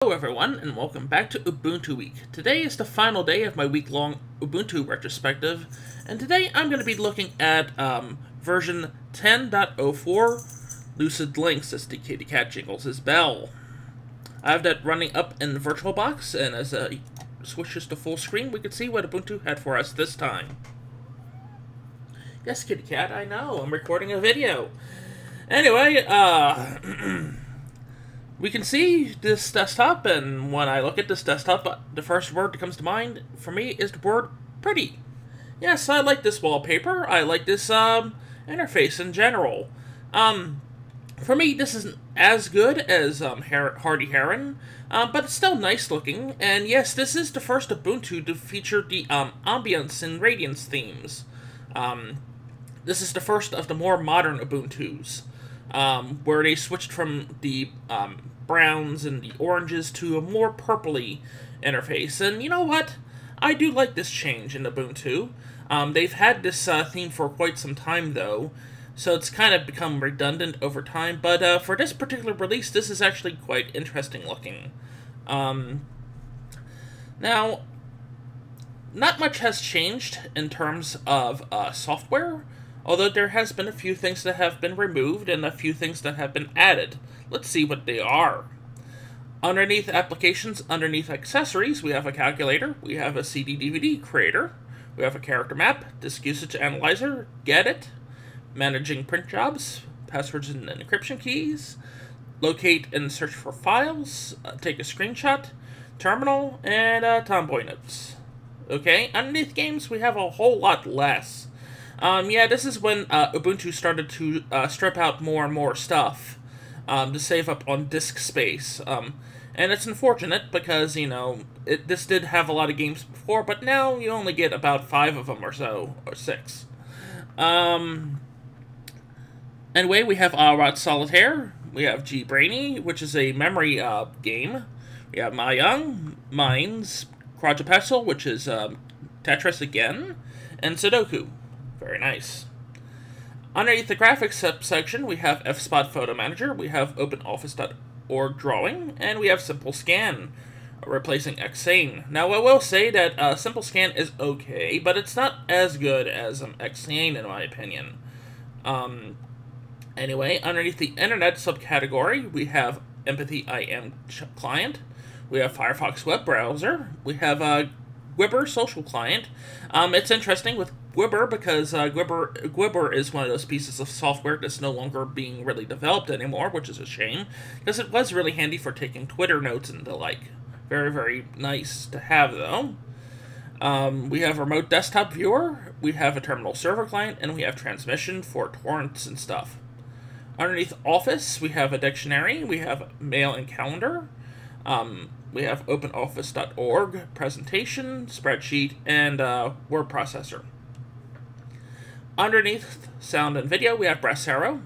Hello everyone, and welcome back to Ubuntu Week. Today is the final day of my week-long Ubuntu retrospective, and today I'm going to be looking at version 10.04, Lucid Links, as the kitty cat jingles his bell. I have that running up in the VirtualBox, and as it switches to full screen, we can see what Ubuntu had for us this time. Yes, kitty cat, I know, I'm recording a video. Anyway, we can see this desktop, and when I look at this desktop, the first word that comes to mind for me is the word pretty. Yes, I like this wallpaper. I like this interface in general. For me, this isn't as good as Hardy Heron, but it's still nice looking. And yes, this is the first Ubuntu to feature the ambience and radiance themes. This is the first of the more modern Ubuntus, where they switched from the browns and the oranges to a more purpley interface. And you know what? I do like this change in Ubuntu. They've had this theme for quite some time, though, so it's kind of become redundant over time. But for this particular release, this is actually quite interesting looking. Now, not much has changed in terms of software, although there has been a few things that have been removed and a few things that have been added. Let's see what they are. Underneath applications, underneath accessories, we have a calculator, we have a CD-DVD creator, we have a character map, disk usage analyzer, get it, managing print jobs, passwords and encryption keys, locate and search for files, take a screenshot, terminal, and Tomboy notes. Okay, underneath games, we have a whole lot less. Yeah, this is when Ubuntu started to strip out more and more stuff to save up on disk space. And it's unfortunate because, you know, this did have a lot of games before, but now you only get about 5 of them or so, or 6. Anyway, we have Rot Solitaire, we have G Brainy, which is a memory game, we have Mahjong, Mines, Quadrupedal, which is Tetris again, and Sudoku. Very nice. Underneath the graphics subsection, we have F-Spot Photo Manager, we have OpenOffice.org Drawing, and we have Simple Scan, replacing Xane. Now, I will say that Simple Scan is okay, but it's not as good as Xane, in my opinion. Anyway, underneath the Internet subcategory, we have Empathy IM Client, we have Firefox Web Browser, we have Gwibber Social Client. It's interesting with Gwibber because Gwibber is one of those pieces of software that's no longer being really developed anymore, which is a shame, because it was really handy for taking Twitter notes and the like. Very, very nice to have, though. We have Remote Desktop Viewer, we have a Terminal Server Client, and we have Transmission for torrents and stuff. Underneath Office, we have a Dictionary, we have Mail and Calendar, we have OpenOffice.org, Presentation, Spreadsheet, and Word Processor. Underneath Sound and Video, we have Brasero,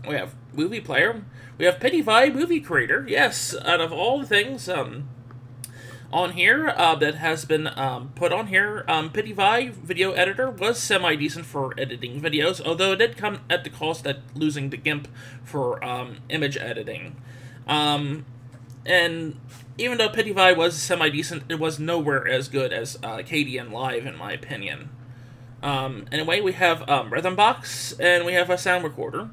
we have Movie Player, we have PityVi Movie Creator. Yes, out of all the things on here that has been put on here, PityVi Video Editor was semi-decent for editing videos, although it did come at the cost of losing the GIMP for image editing. And even though PityVi was semi-decent, it was nowhere as good as KDN Live, in my opinion. Anyway, we have Rhythmbox, and we have a sound recorder.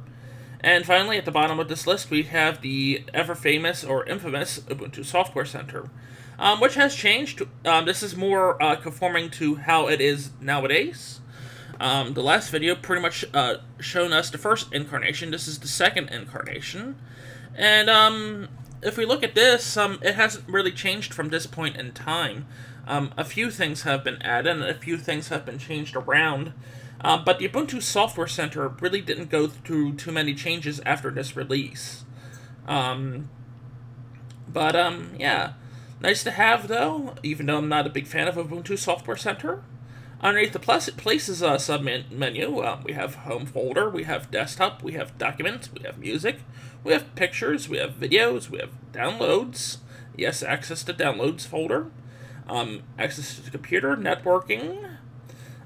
And finally, at the bottom of this list, we have the ever-famous, or infamous, Ubuntu Software Center, which has changed. This is more conforming to how it is nowadays. The last video pretty much shown us the first incarnation. This is the second incarnation. And if we look at this, it hasn't really changed from this point in time. A few things have been added, and a few things have been changed around. But the Ubuntu Software Center really didn't go through too many changes after this release. Yeah. Nice to have, though, even though I'm not a big fan of Ubuntu Software Center. Underneath the Places sub-menu, we have Home Folder, we have Desktop, we have Documents, we have Music, we have Pictures, we have Videos, we have Downloads, yes, access to Downloads folder, access to the computer, Networking,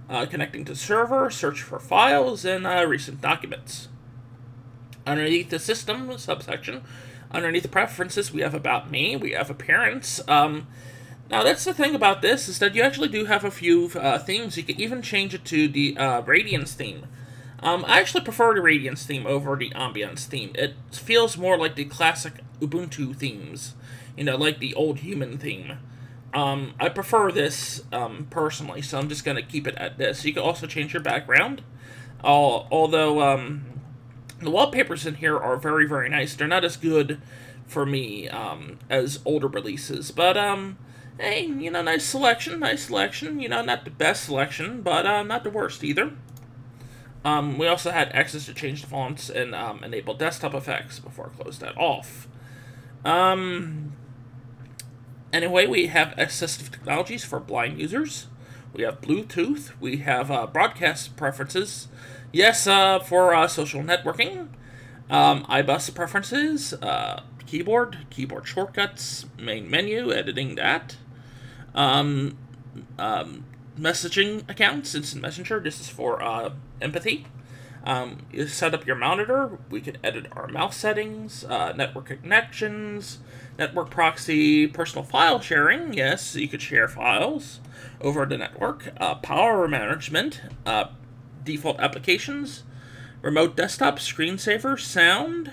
connecting to server, search for files, and recent documents. Underneath the System subsection, Underneath the preferences, we have About Me, we have Appearance. Now, that's the thing about this, is that you actually do have a few themes. You can even change it to the Radiance theme. I actually prefer the Radiance theme over the Ambiance theme. It feels more like the classic Ubuntu themes, you know, like the Old Human theme. I prefer this, personally, so I'm just going to keep it at this. You can also change your background, although, the wallpapers in here are very, very nice. They're not as good for me, as older releases, but, hey, you know, nice selection, you know, not the best selection, but, not the worst either. We also had access to change the fonts and, enable desktop effects before I close that off. Anyway, we have assistive technologies for blind users. We have Bluetooth. We have broadcast preferences. Yes, for social networking. iBus preferences. Keyboard shortcuts. Main menu, editing that. Messaging accounts, Instant Messenger. This is for empathy. You set up your monitor. We can edit our mouse settings, network connections, network proxy, personal file sharing. Yes, you could share files over the network. Power management, default applications, remote desktop, screensaver, sound,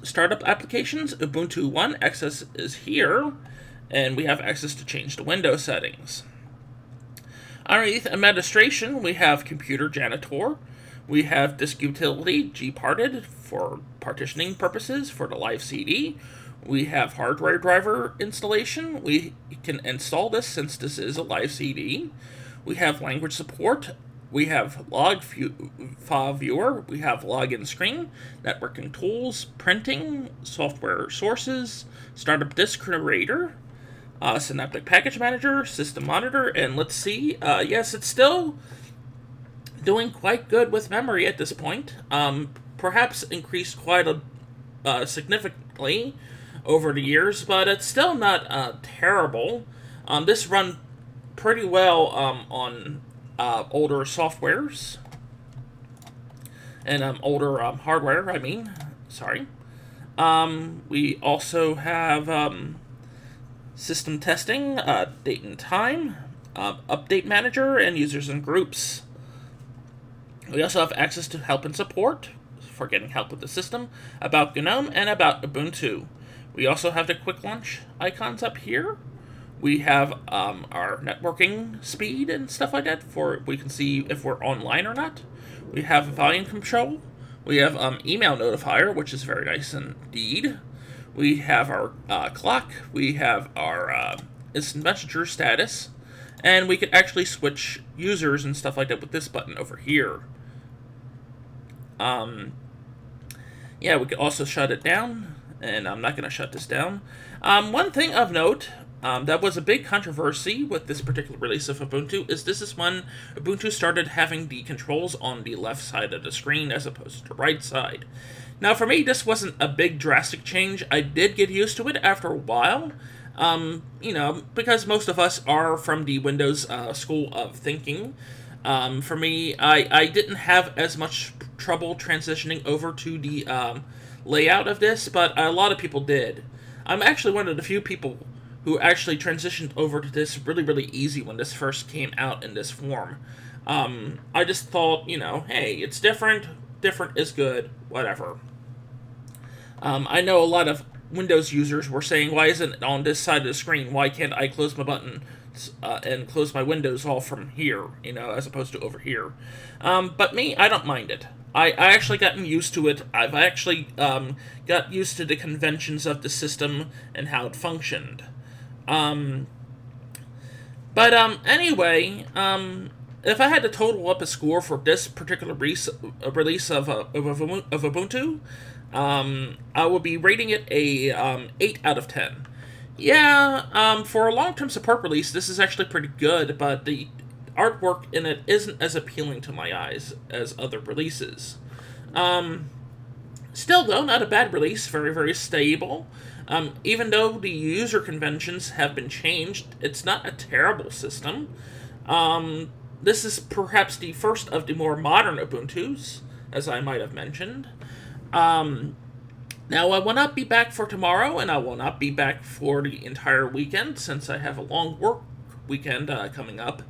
startup applications, Ubuntu One. Access is here, and we have access to change the window settings. Underneath administration, we have computer janitor. We have disk utility, gparted, for partitioning purposes for the live CD. We have hardware driver installation. We can install this since this is a live CD. We have language support. We have log file viewer. We have login screen, networking tools, printing, software sources, startup disk creator, Synaptic Package Manager, System Monitor, and let's see, yes, it's still doing quite good with memory at this point. Perhaps increased quite significantly over the years, but it's still not terrible. This run pretty well on older softwares and older hardware, I mean. Sorry. We also have system testing, date and time, update manager, and users and groups. We also have access to help and support for getting help with the system, about GNOME, and about Ubuntu. We also have the quick launch icons up here. We have our networking speed and stuff like that, for we can see if we're online or not. We have volume control. We have email notifier, which is very nice indeed. We have our clock. We have our instant messenger status. And we can actually switch users and stuff like that with this button over here. Yeah, we can also shut it down, and I'm not going to shut this down. One thing of note that was a big controversy with this particular release of Ubuntu is this is when Ubuntu started having the controls on the left side of the screen as opposed to the right side. Now, for me, this wasn't a big drastic change. I did get used to it after a while. You know, because most of us are from the Windows school of thinking. For me, I didn't have as much trouble transitioning over to the layout of this, but a lot of people did. I'm actually one of the few people who actually transitioned over to this really, really easy when this first came out in this form. I just thought, you know, hey, it's different. Different is good. Whatever. I know a lot of Windows users were saying, why isn't it on this side of the screen? Why can't I close my button and close my windows all from here, you know, as opposed to over here? But me, I don't mind it. I actually gotten used to it. I've actually got used to the conventions of the system and how it functioned. Anyway, if I had to total up a score for this particular release of Ubuntu, I would be rating it a 8 out of 10. Yeah, for a long-term support release, this is actually pretty good, but the artwork in it isn't as appealing to my eyes as other releases. Still, though, not a bad release. Very, very stable. Even though the user conventions have been changed, it's not a terrible system. This is perhaps the first of the more modern Ubuntus, as I might have mentioned. Now, I will not be back for tomorrow, and I will not be back for the entire weekend, since I have a long work weekend coming up.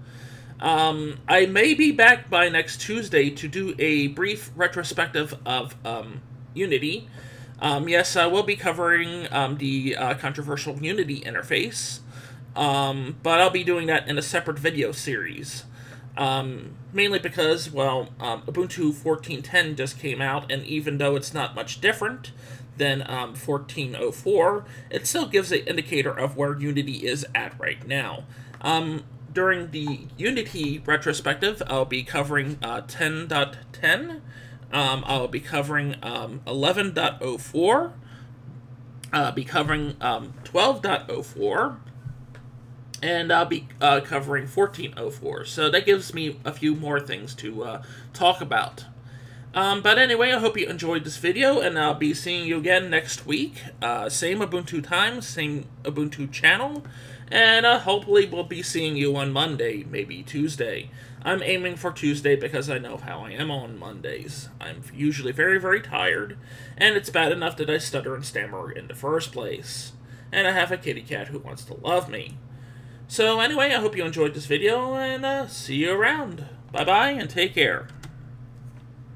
I may be back by next Tuesday to do a brief retrospective of Unity. Yes, I will be covering the controversial Unity interface, but I'll be doing that in a separate video series. Mainly because, well, Ubuntu 14.10 just came out, and even though it's not much different than 14.04, it still gives an indicator of where Unity is at right now. During the Unity retrospective, I'll be covering 10.10, I'll be covering 11.04, I'll be covering 12.04, and I'll be covering 14.04, so that gives me a few more things to talk about. But anyway, I hope you enjoyed this video, and I'll be seeing you again next week. Same Ubuntu time, same Ubuntu channel, and hopefully we'll be seeing you on Monday, maybe Tuesday. I'm aiming for Tuesday because I know how I am on Mondays. I'm usually very, very tired, and it's bad enough that I stutter and stammer in the first place. And I have a kitty cat who wants to love me. So anyway, I hope you enjoyed this video, and see you around. Bye-bye, and take care.